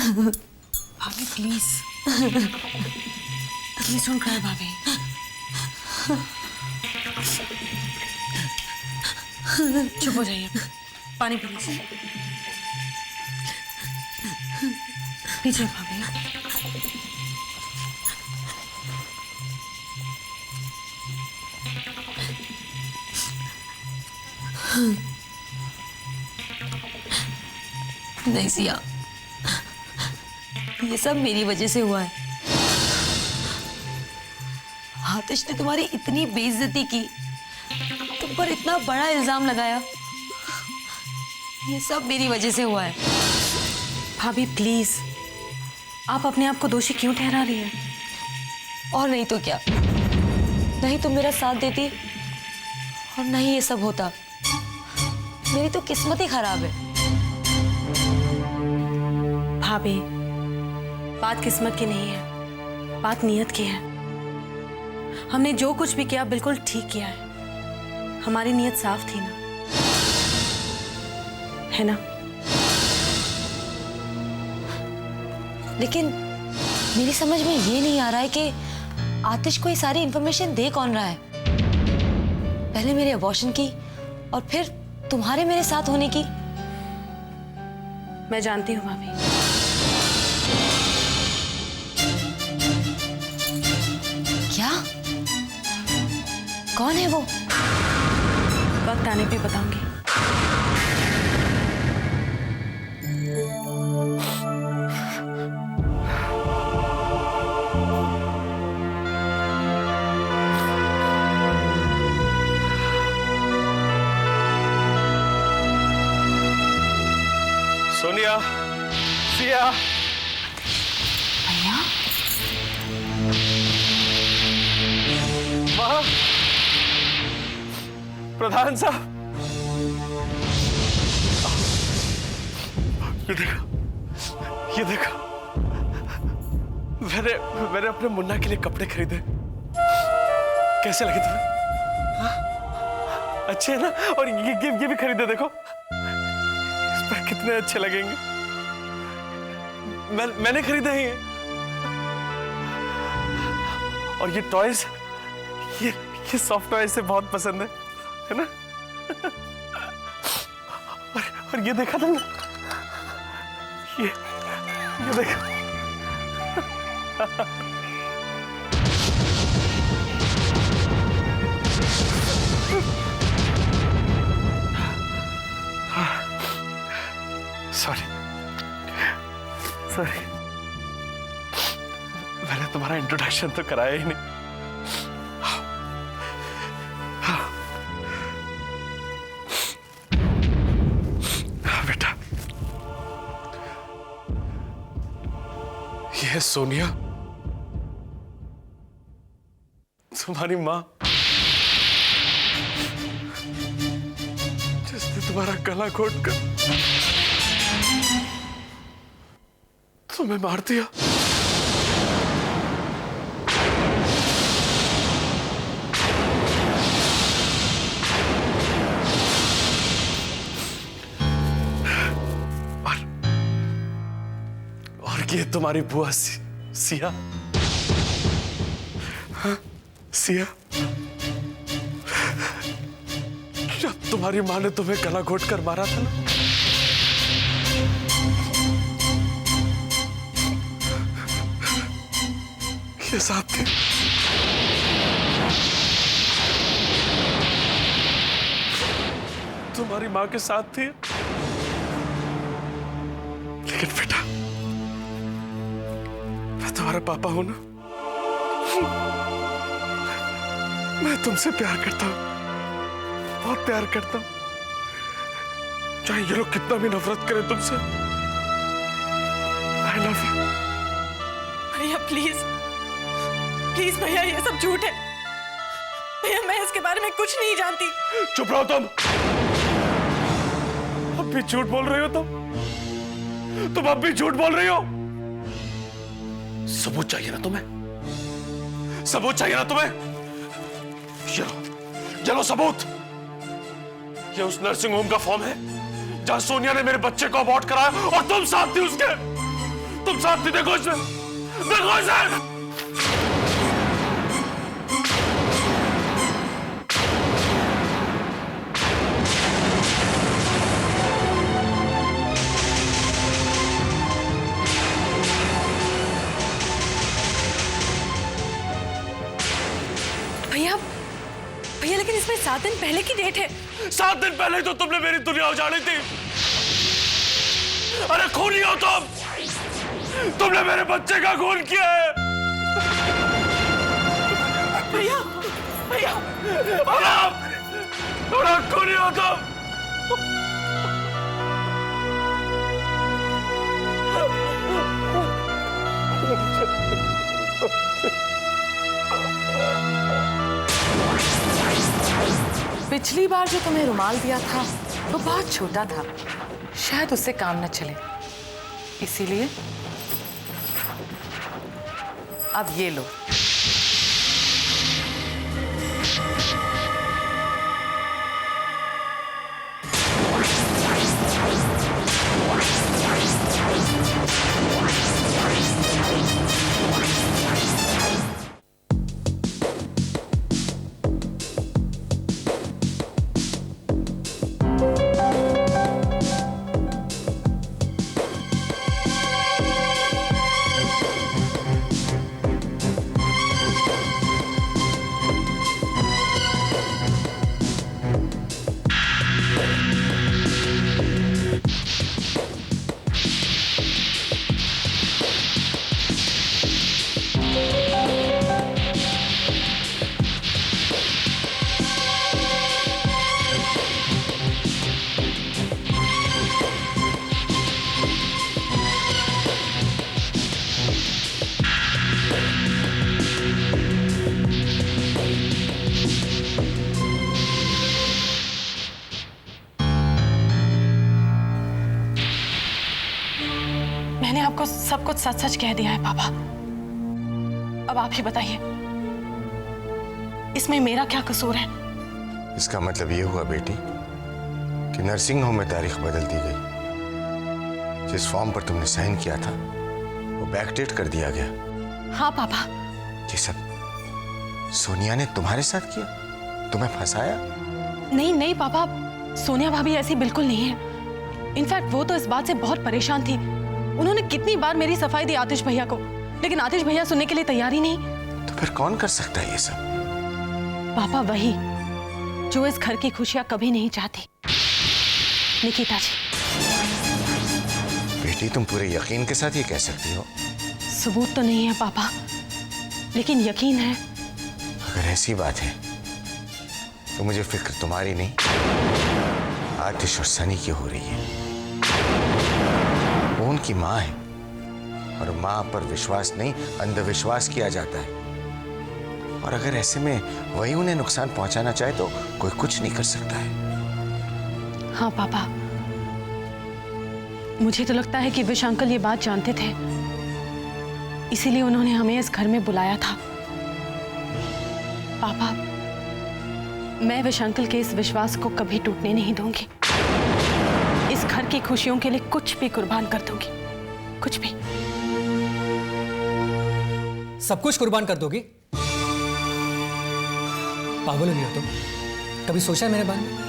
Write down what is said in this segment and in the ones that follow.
भाभी please please don't cry भाभी। चुप हो जाइए, पानी पी लीजिए। पीछे भाभी। नहीं सिया, ये सब मेरी वजह से हुआ है। आतिश ने तुम्हारी इतनी बेइज्जती की, तुम पर इतना बड़ा इल्जाम लगाया, ये सब मेरी वजह से हुआ है। भाभी प्लीज, आप अपने आप को दोषी क्यों ठहरा रही हैं? और नहीं तो क्या, नहीं तुम मेरा साथ देती और नहीं ये सब होता। मेरी तो किस्मत ही खराब है। भाभी, बात किस्मत की नहीं है, बात नीयत की है। हमने जो कुछ भी किया बिल्कुल ठीक किया है। हमारी नीयत साफ थी ना, है ना? लेकिन मेरी समझ में ये नहीं आ रहा है कि आतिश को ये सारी इंफॉर्मेशन दे कौन रहा है। पहले मेरे अबॉर्शन की और फिर तुम्हारे मेरे साथ होने की। मैं जानती हूँ भाभी। क्या? कौन है वो? वक्त आने पे बताऊंगी। सोनिया, सिया। भैया? माँ, प्रधान साहब, ये देखो, ये देखो। मैंने अपने मुन्ना के लिए कपड़े खरीदे। कैसे लगे तुम्हें? हाँ? अच्छे है ना? और ये भी खरीदे, देखो इस पर कितने अच्छे लगेंगे। मैंने खरीदे ही हैं। और ये टॉयज, ये सॉफ्ट टॉयज से बहुत पसंद है ना? और ये देखा तुमने? ये देखो। सॉरी, मैंने तुम्हारा इंट्रोडक्शन तो कराया ही नहीं। बेटा, ये है सोनिया, तुम्हारी माँ, जिसने तुम्हारा गला घोटकर तुम्हें मार दिया। और ये तुम्हारी बुआ सिया। हाँ, सिया, जब तुम्हारी माँ ने तुम्हें गला घोटकर मारा था ना, ये साथ थे। तुम्हारी माँ के साथ थी। लेकिन बेटा, मैं तुम्हारा पापा हूं ना। मैं तुमसे प्यार करता हूं, बहुत प्यार करता हूं। चाहे ये लोग कितना भी नफरत करें तुमसे, आई लव यू। भैया प्लीज प्लीज भैया, ये सब झूठ है भैया। मैं इसके बारे में कुछ नहीं जानती। चुप रहो तुम। अब भी झूठ बोल रही हो तुम अब भी झूठ बोल रही हो। सबूत चाहिए ना तुम्हें? सबूत चाहिए ना तुम्हें? चलो सबूत। ये उस नर्सिंग होम का फॉर्म है जहां सोनिया ने मेरे बच्चे को अबॉर्ट कराया और तुम साथ थी उसके। तुम साथ नहीं, देखो इसे, देखो इसे। भैया भैया, लेकिन इसमें 7 दिन पहले की डेट है। 7 दिन पहले तो तुमने मेरी दुनिया उजाड़ी थी। अरे खूनी हो तुमने मेरे बच्चे का खून किया है। भैया भैया, बड़ा खूनी हो तुम। पिछली बार जो तुम्हें रुमाल दिया था वो बहुत छोटा था, शायद उससे काम न चले, इसीलिए अब ये लो। मैंने आपको सब कुछ सच सच कह दिया है पापा। अब आप ही बताइए, इसमें मेरा क्या कसूर है? इसका मतलब ये हुआ बेटी कि नर्सिंग होम में तारीख बदल दी गई। जिस फॉर्म पर तुमने साइन किया था वो बैकडेट कर दिया गया। हाँ पापा। ये सब सोनिया ने तुम्हारे साथ किया, तुम्हें फंसाया? नहीं नहीं पापा, सोनिया भाभी ऐसी बिल्कुल नहीं है। इनफैक्ट वो तो इस बात से बहुत परेशान थी। उन्होंने कितनी बार मेरी सफाई दी आतिश भैया को, लेकिन आतिश भैया सुनने के लिए तैयार ही नहीं। तो फिर कौन कर सकता है ये सब? पापा वही जो इस घर की खुशियां कभी नहीं चाहती, निकिता जी। बेटी तुम पूरे यकीन के साथ ये कह सकती हो? सबूत तो नहीं है पापा, लेकिन यकीन है। अगर ऐसी बात है तो मुझे फिक्र तुम्हारी नहीं, आतिश और सनी की हो रही है। वो उनकी माँ है और माँ पर विश्वास नहीं, अंधविश्वास किया जाता है। और अगर ऐसे में वही उन्हें नुकसान पहुंचाना चाहे तो कोई कुछ नहीं कर सकता है। हाँ पापा, मुझे तो लगता है कि विश अंकल ये बात जानते थे, इसीलिए उन्होंने हमें इस घर में बुलाया था। पापा, मैं विश अंकल के इस विश्वास को कभी टूटने नहीं दूंगी। इस घर की खुशियों के लिए कुछ भी कुर्बान कर दूंगी, कुछ भी। सब कुछ कुर्बान कर दोगी? पागल हो गई हो तुम? कभी सोचा है मेरे बारे में?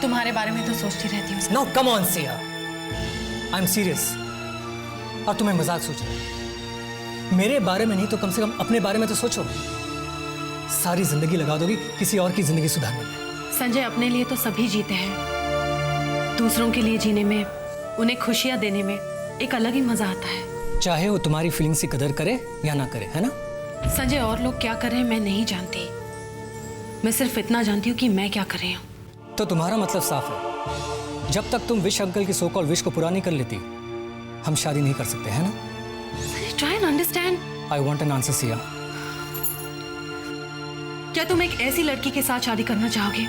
तुम्हारे बारे में तो सोचती रहती हूँ। No come on Siya, I am serious. और तुम्हें मजाक सोच रहा है? मेरे बारे में नहीं तो कम से कम अपने बारे में तो सोचो। सारी जिंदगी लगा दोगी किसी और की जिंदगी सुधारने में। संजय, अपने लिए तो सभी जीते हैं, दूसरों के लिए जीने में, उन्हें खुशियां देने में एक अलग ही मजा आता है। चाहे वो तुम्हारी फीलिंग्स की कदर करे या ना करे, है ना? संजय, और लोग क्या कर रहे हैं मैं नहीं जानती, मैं सिर्फ इतना जानती हूँ कि मैं क्या कर रही हूँ। तो तुम्हारा मतलब साफ है, जब तक तुम विश अंकल की सो कॉल्ड विश को पूरा नहीं कर लेती, हम शादी नहीं कर सकते, है ना? Sanjay, try and understand. I want an answer Siya. क्या तुम एक ऐसी लड़की के साथ शादी करना चाहोगे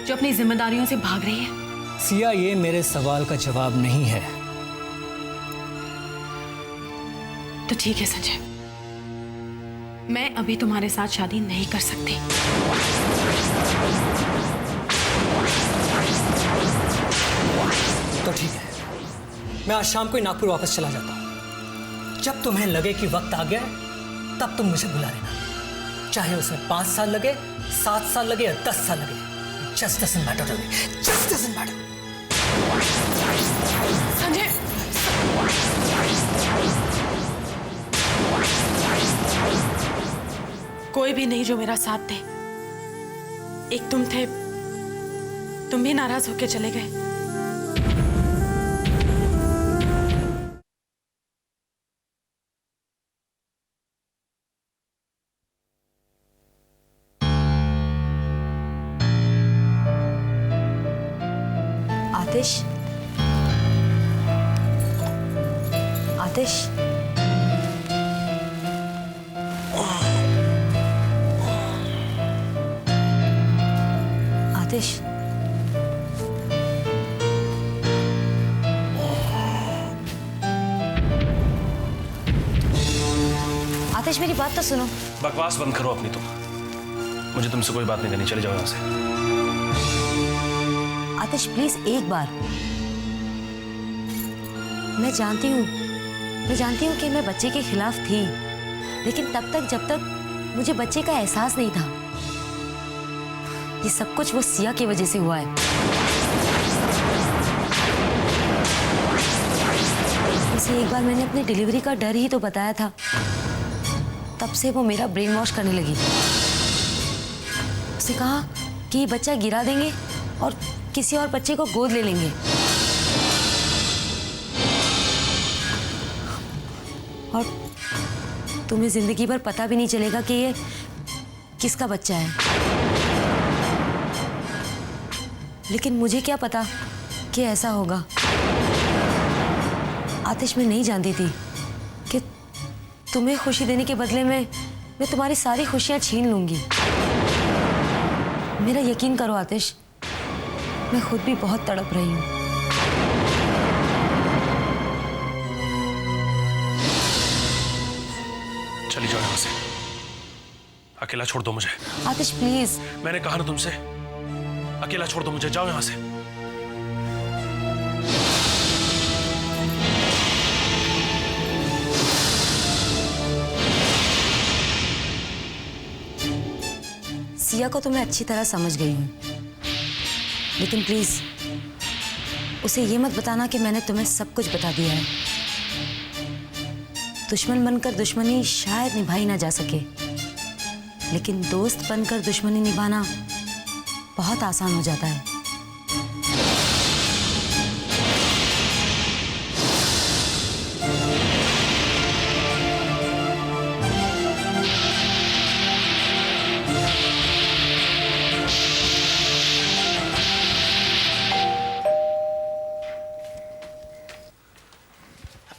जो अपनी जिम्मेदारियों से भाग रही है? सिया, ये मेरे सवाल का जवाब नहीं है। तो ठीक है संजय, मैं अभी तुम्हारे साथ शादी नहीं कर सकती। तो ठीक है, मैं आज शाम को ही नागपुर वापस चला जाता हूँ। जब तुम्हें लगे कि वक्त आ गया है, तब तुम मुझे बुला लेना, चाहे उसमें 5 साल लगे, 7 साल लगे या 10 साल लगे। Just doesn't matter to me. Just doesn't matter. Sanjay, कोई भी नहीं जो मेरा साथ दे। एक तुम थे, तुम भी नाराज होके चले गए। आतिश, आतिश, आतिश, आतिश मेरी बात तो सुनो। बकवास बंद करो अपनी तुम। मुझे तुमसे कोई बात नहीं करनी, चले जाओ यहाँ से। आतिश प्लीज एक बार। मैं जानती हूँ कि मैं बच्चे के खिलाफ थी, लेकिन तब तक जब तक मुझे बच्चे का एहसास नहीं था। ये सब कुछ वो सिया की वजह से हुआ है। उसे एक बार मैंने अपनी डिलीवरी का डर ही तो बताया था, तब से वो मेरा ब्रेन वॉश करने लगी। उसे कहा कि ये बच्चा गिरा देंगे और किसी और बच्चे को गोद ले लेंगे। और तुम्हें जिंदगी भर पता भी नहीं चलेगा कि ये किसका बच्चा है। लेकिन मुझे क्या पता कि ऐसा होगा। आतिश, मैं नहीं जानती थी कि तुम्हें खुशी देने के बदले में मैं तुम्हारी सारी खुशियां छीन लूंगी। मेरा यकीन करो आतिश, मैं खुद भी बहुत तड़प रही हूँ। चली जाओ यहाँ से, अकेला छोड़ दो मुझे। आतिश प्लीज। मैंने कहा ना तुमसे, अकेला छोड़ दो मुझे, जाओ यहाँ से। सिया को तो मैं अच्छी तरह समझ गई हूँ, लेकिन प्लीज उसे ये मत बताना कि मैंने तुम्हें सब कुछ बता दिया है। दुश्मन बनकर दुश्मनी शायद निभाई ना जा सके, लेकिन दोस्त बनकर दुश्मनी निभाना बहुत आसान हो जाता है।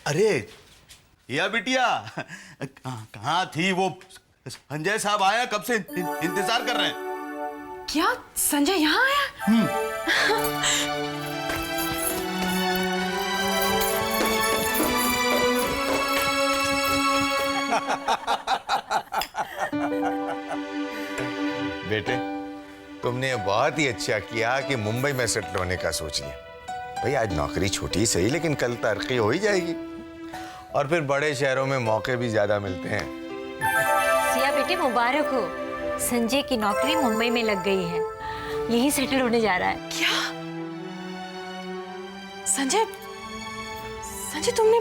अरे या बिटिया, कहाँ थी वो? संजय साहब आया, कब से इंतजार कर रहे हैं। क्या संजय यहाँ आया? बेटे, तुमने बहुत ही अच्छा किया कि मुंबई में सेटल होने का सोच लिया। भाई आज नौकरी छोटी सही, लेकिन कल तरक्की हो ही जाएगी और फिर बड़े शहरों में मौके भी ज्यादा मिलते हैं। सिया बेटे मुबारक हो, संजय की नौकरी मुंबई में लग गई है, यहीं सेटल होने जा रहा है। क्या संजय, संजय तुमने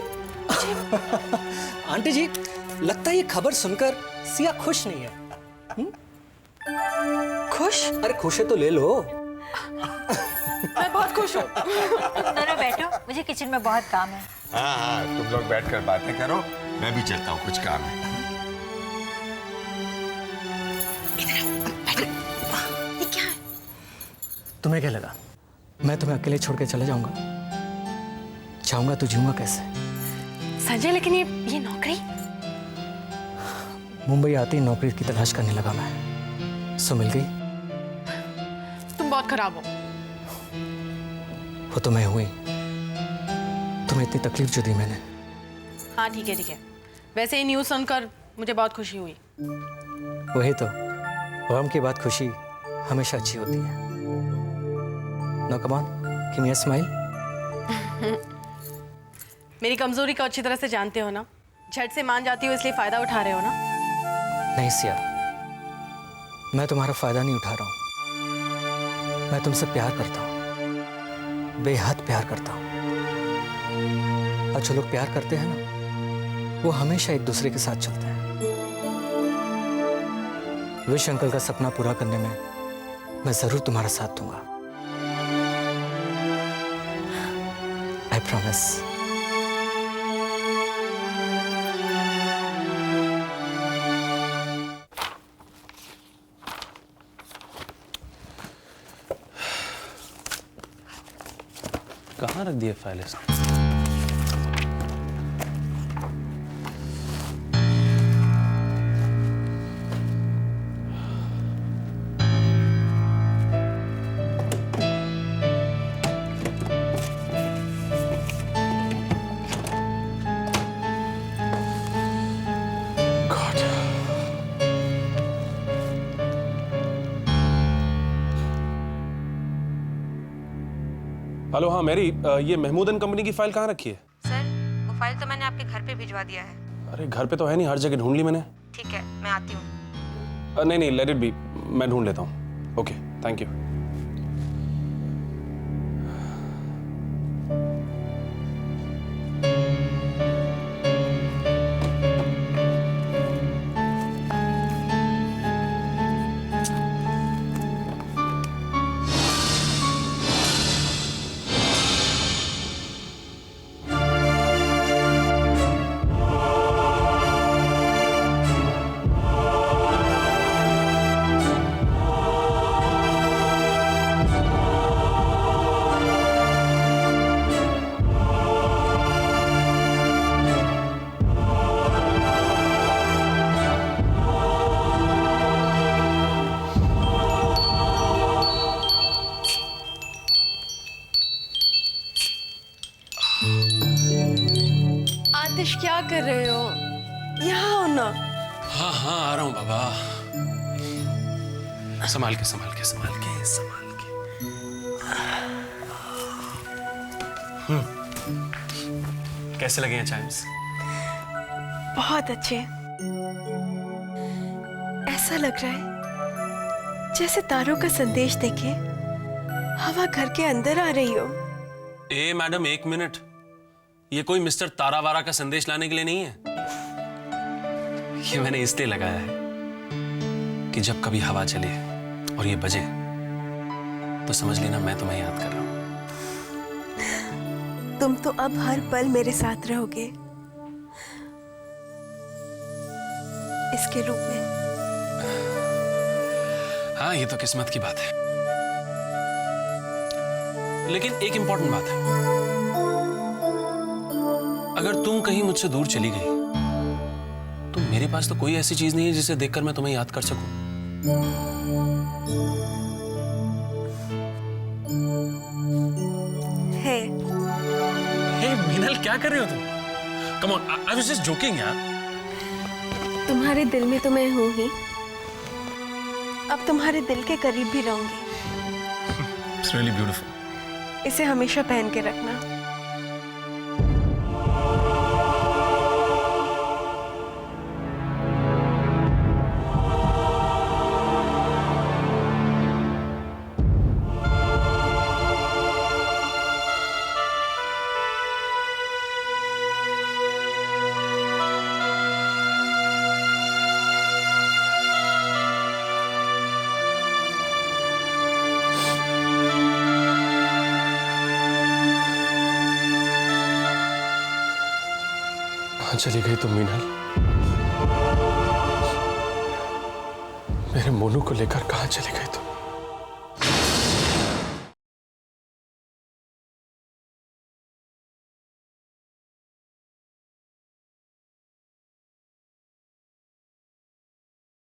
आंटी जी, लगता है ये खबर सुनकर सिया खुश नहीं है। खुश? अरे खुश है तो ले लो। मैं बहुत खुश हूँ। दोनों बैठो, मुझे किचन में बहुत काम है। हाँ हाँ, तुम लोग बैठकर बातें करो, मैं भी चलता हूँ, कुछ काम है। ये क्या है? तुम्हें क्या लगा मैं तुम्हें अकेले छोड़ के चले जाऊंगा? जाऊंगा तो जीऊंगा कैसे? संजय लेकिन ये नौकरी? मुंबई आते ही नौकरी की तलाश करने लगा मैं, सो मिल गई। तुम बहुत खराब हो। वो तो मैं हुई, तुम्हें इतनी तकलीफ जो दी मैंने। हाँ ठीक है ठीक है, वैसे ही न्यूज़ सुनकर मुझे बहुत खुशी हुई। वही तो, गम की बात खुशी हमेशा अच्छी होती है। No come on, give me a smile. मेरी कमजोरी को अच्छी तरह से जानते हो ना, झट से मान जाती हो इसलिए फायदा उठा रहे हो ना। नहीं सिया, मैं तुम्हारा फायदा नहीं उठा रहा हूं। मैं तुमसे प्यार करता हूं, बेहद प्यार करता हूं। और जो लोग प्यार करते हैं ना, वो हमेशा एक दूसरे के साथ चलते हैं। विश अंकल का सपना पूरा करने में मैं जरूर तुम्हारा साथ दूंगा। I promise. कहाँ रख दिए फाइल? हेलो, हाँ मैरी, ये महमूद एंड कंपनी की फाइल कहाँ रखी है? सर, वो फाइल तो मैंने आपके घर पे भिजवा दिया है। अरे घर पे तो है नहीं, हर जगह ढूंढ ली मैंने। ठीक है, मैं आती हूँ। नहीं नहीं, लेट इट बी, मैं ढूंढ लेता हूँ। Okay, thank you. आतिश, क्या कर रहे हो? यहाँ हो ना। हाँ हाँ, आ रहा हूँ बाबा। संभाल के संभाल के संभाल के संभाल के। कैसे लगे हैं चाइम्स? बहुत अच्छे। ऐसा लग रहा है जैसे तारों का संदेश देके हवा घर के अंदर आ रही हो। ए मैडम, एक मिनट। ये कोई मिस्टर तारावारा का संदेश लाने के लिए नहीं है। ये मैंने इसलिए लगाया है कि जब कभी हवा चले और ये बजे तो समझ लेना मैं तुम्हें याद कर रहा हूं। तुम तो अब हर पल मेरे साथ रहोगे, इसके रूप में। हाँ, ये तो किस्मत की बात है। लेकिन एक इंपॉर्टेंट बात है, अगर तुम कहीं मुझसे दूर चली गई तो मेरे पास तो कोई ऐसी चीज नहीं है जिसे देखकर मैं तुम्हें याद कर सकूं। है। हे मीनल, क्या कर रहे हो तुम? Come on, I was just joking यार। तुम्हारे दिल में तो मैं हूं ही, अब तुम्हारे दिल के करीब भी रहूंगी। It's really beautiful. इसे हमेशा पहन के रखना। चली गई तुम मीनल? मेरे मोनू को लेकर कहां चली गई तुम?